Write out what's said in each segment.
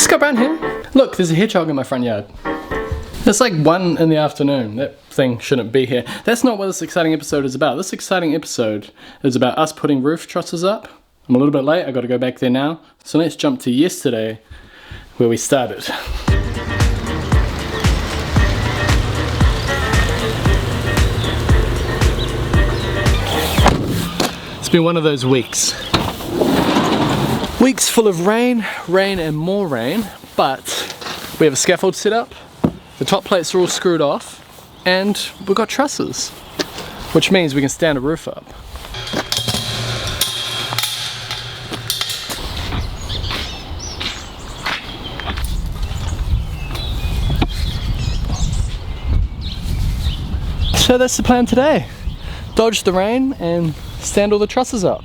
Scott Brown here. Look, there's a hedgehog in my front yard. It's like 1 in the afternoon. That thing shouldn't be here. That's not what this exciting episode is about. This exciting episode is about us putting roof trusses up. I'm a little bit late, I gotta go back there now. So let's jump to yesterday, where we started. It's been one of those weeks. Weeks full of rain and more rain, but we have a scaffold set up, the top plates are all screwed off, and we've got trusses, which means we can stand a roof up. So that's the plan today. Dodge the rain and stand all the trusses up.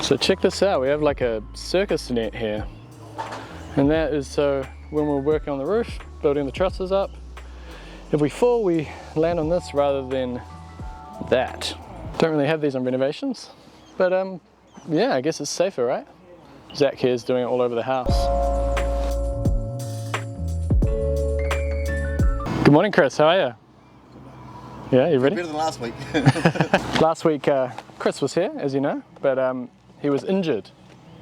So check this out, we have like a circus net here. And that is so when we're working on the roof, building the trusses up, if we fall, we land on this rather than that. Don't really have these on renovations, but yeah, I guess it's safer, right? Zach here is doing it all over the house. Good morning, Chris, how are you? Yeah, you ready? Better than last week. Last week, Chris was here, as you know, but he was injured.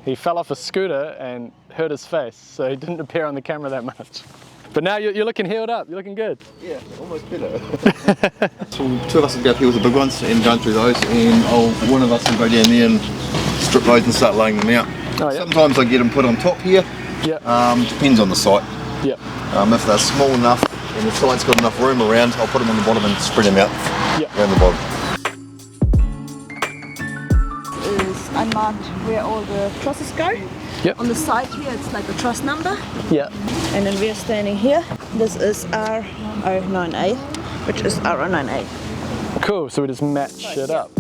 He fell off a scooter and hurt his face, so he didn't appear on the camera that much. But now you're looking healed up, you're looking good. Yeah, almost better. So 2 of us will go up here with the big ones and going through those, and one of us will go down there and strip loads and start laying them out. Oh, yeah. Sometimes I get them put on top here. Yep. Depends on the site. Yep. If they're small enough and the site's got enough room around, I'll put them on the bottom and spread them out around the bottom. Unmarked where all the trusses go. Yep. On the side here it's like a truss number. Yep. And then we're standing here. This is R09A, which is R09A. Cool, so we just match it up.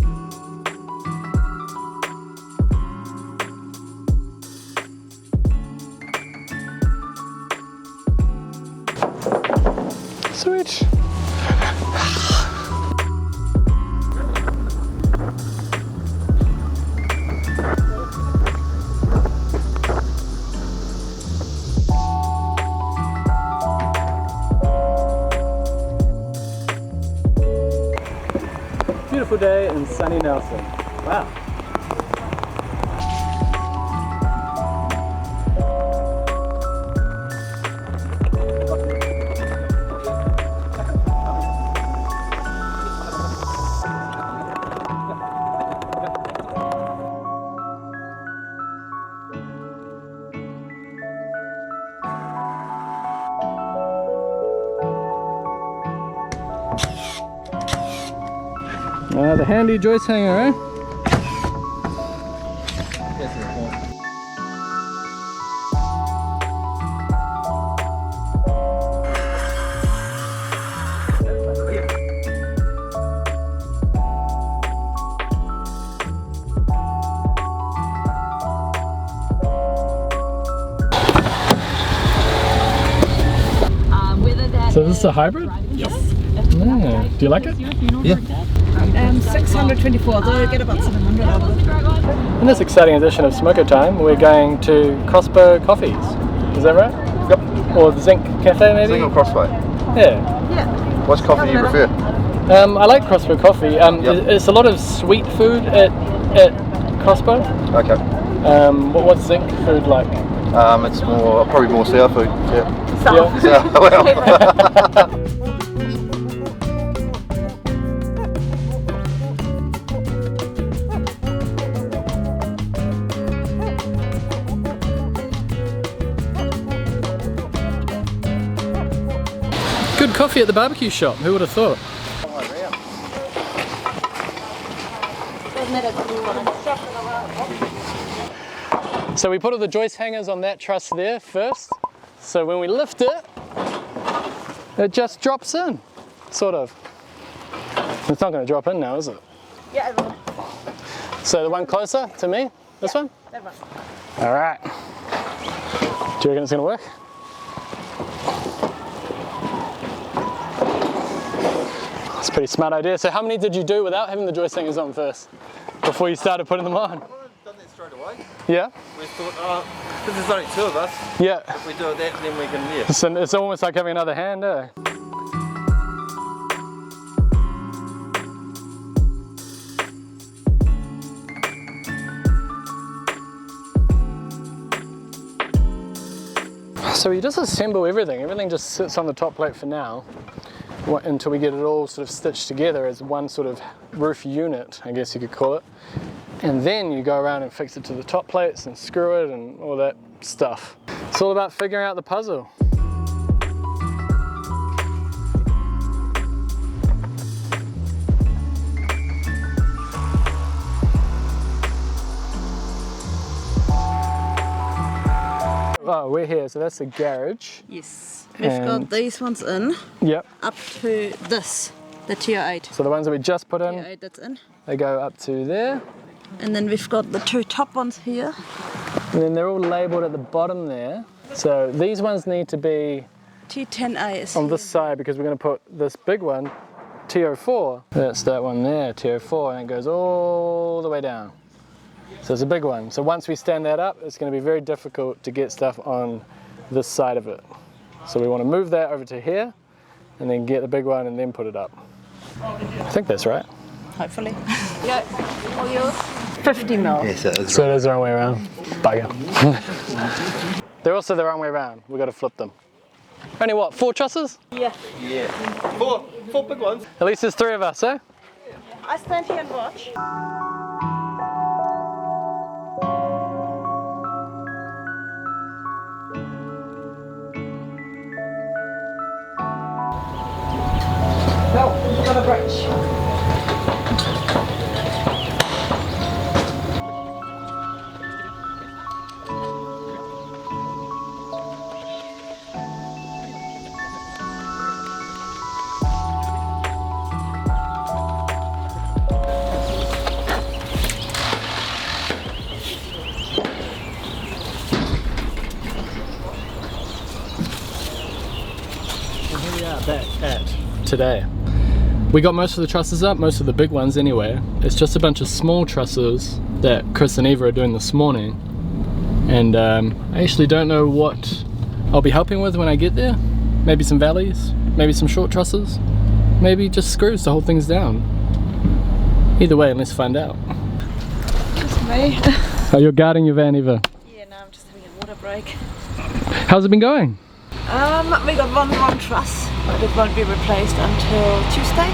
Sweet. Beautiful day in sunny Nelson. Wow. The handy joist hanger, eh? So this is a hybrid? Yes. Yeah. Do you like it? Yeah. 624, so you get about 700 out of it. In this exciting edition of Smoker Time, we're going to Crossbow Coffees. Is that right? Yep. Or the Zinc Cafe, maybe? Zinc or Crossbow? Yeah. Yeah. What coffee do you prefer? I like Crossbow Coffee. It's a lot of sweet food at Crossbow. Okay. What's Zinc food like? It's probably more sour food. Yeah. South. Yeah. Well. Good coffee at the barbecue shop, who would have thought? So we put all the joist hangers on that truss there first. So when we lift it, it just drops in, sort of. It's not going to drop in now, is it? Yeah, it will. So the one closer to me, this one? That one. All right. Do you reckon it's going to work? Pretty smart idea. So how many did you do without having the joist hangers on first? Before you started putting them on? Done that straight away. Yeah? We thought, oh, because there's only two of us. Yeah. If we do it that, then we can, yeah. So it's almost like having another hand, eh? So we just assemble everything. Everything just sits on the top plate for now until we get it all sort of stitched together as one sort of roof unit, I guess you could call it. And then you go around and fix it to the top plates and screw it and all that stuff. It's all about figuring out the puzzle. Oh, we're here, so that's the garage. Yes. We've got these ones in. Yep. Up to this, the tier 8. So the ones that we just put in, Tier 8 that's in. they go up to there. And then we've got the two top ones here. And then they're all labelled at the bottom there. So these ones need to be T10A is on this side because we're going to put this big one, TO4. That's that one there, TO4, and it goes all the way down. So it's a big one. So once we stand that up, it's going to be very difficult to get stuff on this side of it. So we want to move that over to here and then get the big one and then put it up. I think that's right. hopefully. Yeah, all yours. 50 mil. Yes, it is. So it is the wrong way around. Bugger. They're also the wrong way around. We've got to flip them. Only what, 4 trusses? Yeah. Yeah. Four big ones. At least there's 3 of us, eh? I stand here and watch. No, we've got a bridge. Today. We got most of the trusses up, most of the big ones anyway. It's just a bunch of small trusses that Chris and Eva are doing this morning. And I actually don't know what I'll be helping with when I get there. Maybe some valleys, maybe some short trusses, maybe just screws to hold things down. Either way, let's find out. Just me. Oh, you're guarding your van, Eva? Yeah, no, I'm just having a water break. How's it been going? We got one truss, but it won't be replaced until Tuesday.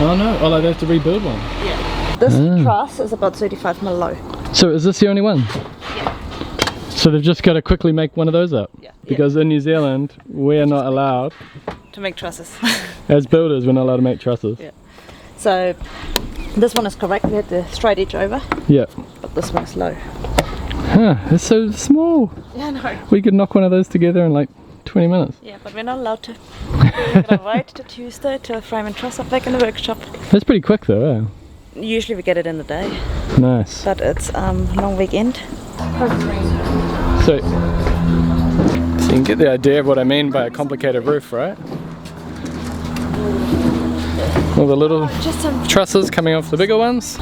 Oh no, oh, they have to rebuild one. Yeah. This truss is about 35 mil low. So is this the only one? Yeah. So they've just got to quickly make one of those up? Yeah. Because in New Zealand, we're not allowed, To make trusses. as builders, we're not allowed to make trusses. Yeah. So this one is correct, we had the straight edge over, Yeah. but this one's low. Huh, it's so small. Yeah, no. We could knock one of those together in like 20 minutes. Yeah, but we're not allowed to. We're gonna wait till Tuesday to frame and truss up back in the workshop. That's pretty quick though, eh? Usually we get it in the day, Nice. but it's long weekend. So you can get the idea of what I mean by a complicated roof, right? All the little Just some trusses coming off the bigger ones.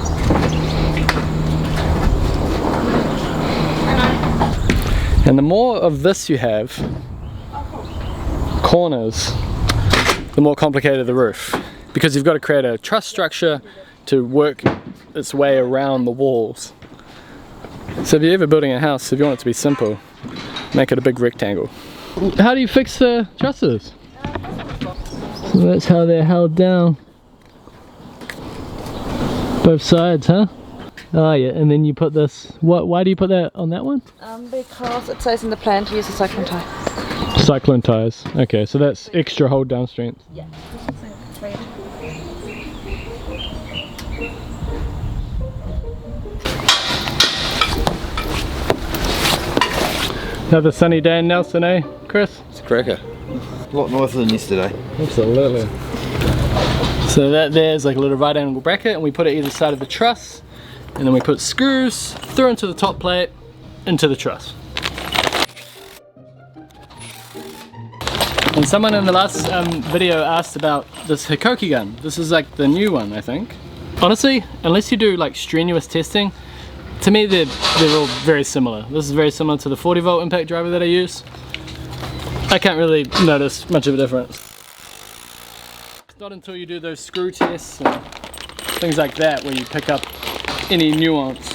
And the more of this you have, corners, the more complicated the roof. Because you've got to create a truss structure to work its way around the walls. So if you're ever building a house, if you want it to be simple, make it a big rectangle. How do you fix the trusses? So that's how they're held down. Both sides, huh? Oh yeah, and then you put this, why do you put that on that one? because it says in the plan to use a cyclone tie. Cyclone ties. Okay, so that's extra hold down strength. Yeah. Another sunny day in Nelson, eh, Chris? It's a cracker. A lot nicer than yesterday. Absolutely. So that there's like a little right angle bracket, and we put it either side of the truss, and then we put screws through into the top plate, into the truss. And someone in the last video asked about this Hikoki gun. This is like the new one, I think. Honestly, unless you do like strenuous testing, to me they're all very similar. This is very similar to the 40 volt impact driver that I use. I can't really notice much of a difference. It's not until you do those screw tests and things like that where you pick up any nuance.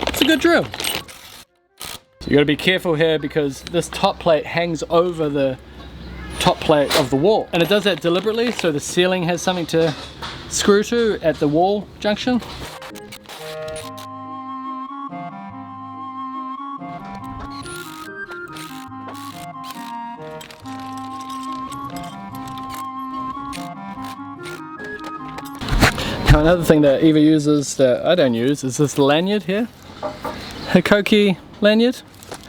It's a good drill. So you got to be careful here because this top plate hangs over the top plate of the wall, and it does that deliberately so the ceiling has something to screw to at the wall junction. Now another thing that Eva uses that I don't use is this lanyard here, Hikoki lanyard,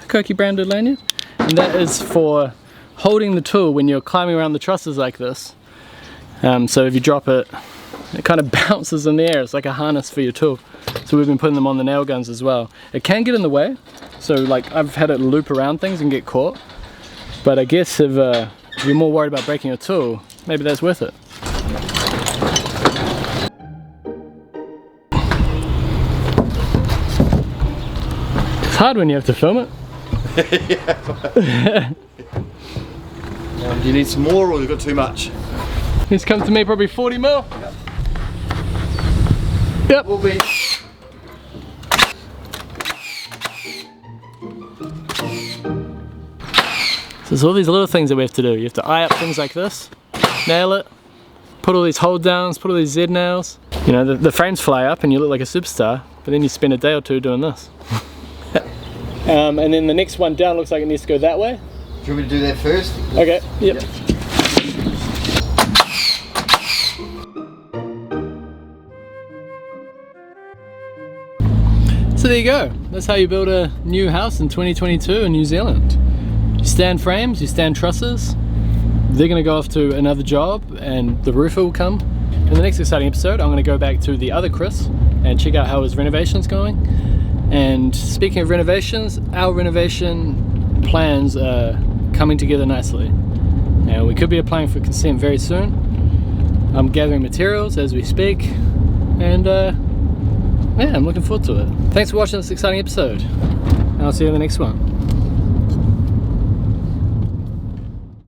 Hikoki branded lanyard, and that is for holding the tool when you're climbing around the trusses like this. So if you drop it, it kind of bounces in the air. It's like a harness for your tool. So we've been putting them on the nail guns as well. It can get in the way, so like I've had it loop around things and get caught. But I guess if you're more worried about breaking your tool, maybe that's worth it. It's hard when you have to film it. Yeah. Do you need some more or you've got too much? He's come to me probably 40 mil. Yep. Will be. So there's all these little things that we have to do. You have to eye up things like this, nail it, put all these hold downs, put all these Z nails. You know, the frames fly up and you look like a superstar, but then you spend a day or two doing this. And then the next one down looks like it needs to go that way. Do you want me to do that first? Okay, yep. So there you go. That's how you build a new house in 2022 in New Zealand. You stand frames, you stand trusses. They're going to go off to another job and the roofer will come. In the next exciting episode, I'm going to go back to the other Chris and check out how his renovation's going. And speaking of renovations, our renovation plans are coming together nicely. And we could be applying for consent very soon. I'm gathering materials as we speak. And yeah, I'm looking forward to it. Thanks for watching this exciting episode. And I'll see you in the next one.